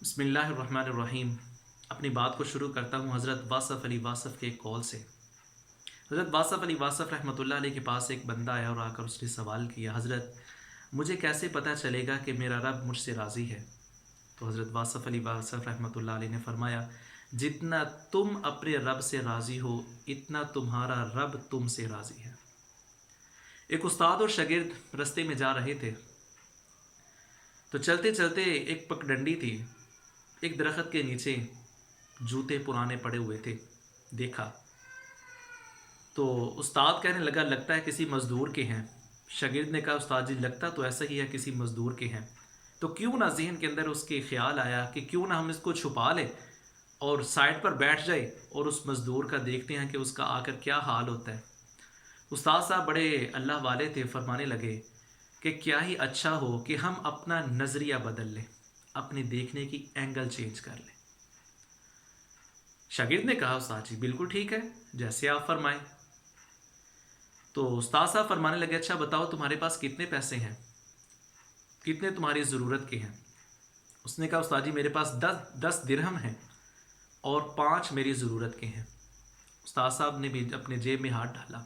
बिस्मिल्लाहिर्रहमानिर्रहीम। अपनी बात को शुरू करता हूँ हज़रत वासफ़ अली वासफ़ के कॉल से। हज़रत वासफ़ अली वासफ़ रहमतुल्लाह अलैह के पास एक बंदा आया और आकर उसने सवाल किया, हज़रत मुझे कैसे पता चलेगा कि मेरा रब मुझसे राज़ी है? तो हज़रत वासफ़ अली वासफ़ रहमतुल्लाह अलैह ने फरमाया, जितना तुम अपने रब से राज़ी हो इतना तुम्हारा रब तुमसे राज़ी है। एक उस्ताद और शागिर्द रस्ते में जा रहे थे, तो चलते चलते एक पगडंडी थी। एक दरख्त के नीचे जूते पुराने पड़े हुए थे, देखा तो उस्ताद कहने लगा, लगता है किसी मज़दूर के हैं। शागिर्द ने कहा, उस्ताद जी लगता तो ऐसा ही है किसी मज़दूर के हैं। तो क्यों ना ज़हन के अंदर उसके ख्याल आया कि क्यों ना हम इसको छुपा लें और साइड पर बैठ जाए और उस मज़दूर का देखते हैं कि उसका आकर क्या हाल होता है। उस्ताद साहब बड़े अल्लाह वाले थे, फरमाने लगे कि क्या ही अच्छा हो कि हम अपना नज़रिया बदल लें, अपने देखने की एंगल चेंज कर लें। शागिर्द ने कहा, उस्ताद जी बिल्कुल ठीक है, जैसे आप फरमाएं। तो उस्ताद साहब फरमाने लगे, अच्छा बताओ तुम्हारे पास कितने पैसे हैं, कितने तुम्हारी ज़रूरत के हैं? उसने कहा, उस्ताद जी मेरे पास 10 दिरहम हैं और 5 मेरी ज़रूरत के हैं। उस्ताद साहब ने भी अपने जेब में हाथ डाला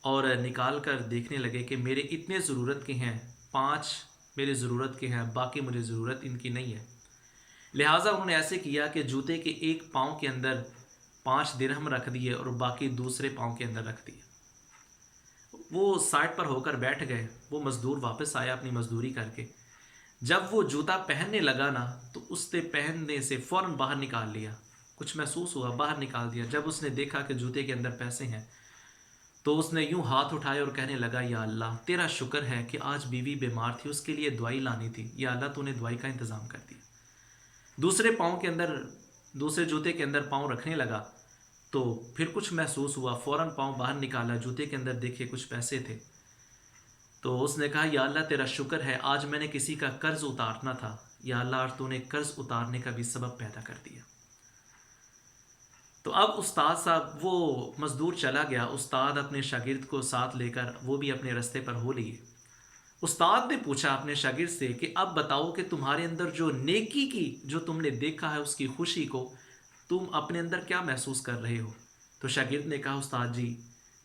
और निकाल कर देखने लगे कि मेरे इतने ज़रूरत के हैं, 5 मेरे ज़रूरत के हैं, बाकी मुझे ज़रूरत इनकी नहीं है। लिहाजा उन्होंने ऐसे किया कि जूते के एक पाँव के अंदर 5 दिरहम रख दिए और बाकी दूसरे पाँव के अंदर रख दिए। वो साइड पर होकर बैठ गए। वो मज़दूर वापस आया अपनी मज़दूरी करके। जब वो जूता पहनने लगा ना, तो उसने पहनने से फ़ौरन बाहर निकाल लिया। कुछ महसूस हुआ, बाहर निकाल दिया। जब उसने देखा कि जूते के अंदर पैसे हैं, तो उसने यूं हाथ उठाए और कहने लगा, या अल्लाह तेरा शुक्र है कि आज बीवी बीमार थी, उसके लिए दवाई लानी थी, या अल्लाह तूने दवाई का इंतज़ाम कर दिया। दूसरे पाँव के अंदर, दूसरे जूते के अंदर पाँव रखने लगा, तो फिर कुछ महसूस हुआ, फ़ौरन पाँव बाहर निकाला, जूते के अंदर देखे कुछ पैसे थे। तो उसने कहा, या अल्लाह तेरा शुक्र है, आज मैंने किसी का कर्ज़ उतारना था, या अल्लाह आज तूने कर्ज़ उतारने का भी सबब पैदा कर दिया। तो अब उस्ताद साहब, वो मज़दूर चला गया, उस्ताद अपने शागिर्द को साथ लेकर वो भी अपने रास्ते पर हो लिए। उस्ताद ने पूछा अपने शागिर्द से कि अब बताओ कि तुम्हारे अंदर जो नेकी की जो तुमने देखा है उसकी खुशी को तुम अपने अंदर क्या महसूस कर रहे हो? तो शागिर्द ने कहा, उस्ताद जी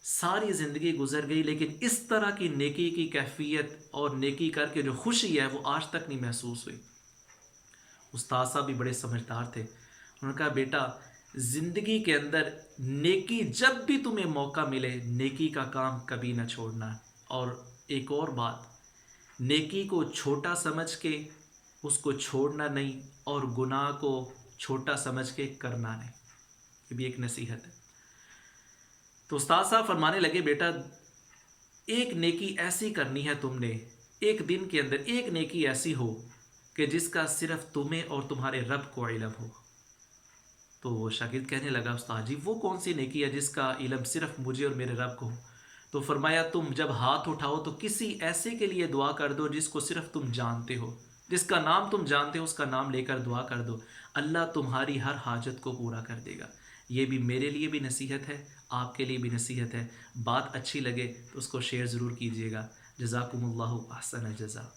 सारी ज़िंदगी गुजर गई लेकिन इस तरह की नेकी की कैफियत और नेकी करके जो खुशी है वो आज तक नहीं महसूस हुई। उस्ताद साहब भी बड़े समझदार थे। उन्होंने कहा, बेटा ज़िंदगी के अंदर नेकी, जब भी तुम्हें मौका मिले नेकी का काम कभी ना छोड़ना। और एक और बात, नेकी को छोटा समझ के उसको छोड़ना नहीं और गुनाह को छोटा समझ के करना नहीं। ये भी एक नसीहत है। तो उस्ताद साहब फरमाने लगे, बेटा एक नेकी ऐसी करनी है तुमने, एक दिन के अंदर एक नेकी ऐसी हो कि जिसका सिर्फ तुम्हें और तुम्हारे रब को इल्म हो। तो वो शागिर्द कहने लगा, उस्ताद जी वो कौन सी नेकी है जिसका इल्म सिर्फ मुझे और मेरे रब को हो? तो फरमाया, तुम जब हाथ उठाओ तो किसी ऐसे के लिए दुआ कर दो जिसको सिर्फ तुम जानते हो, जिसका नाम तुम जानते हो, उसका नाम लेकर दुआ कर दो, अल्लाह तुम्हारी हर हाजत को पूरा कर देगा। ये भी मेरे लिए भी नसीहत है, आपके लिए भी नसीहत है। बात अच्छी लगे तो उसको शेयर ज़रूर कीजिएगा। जज़ाकुमुल्लाहु अहसनल जज़ा।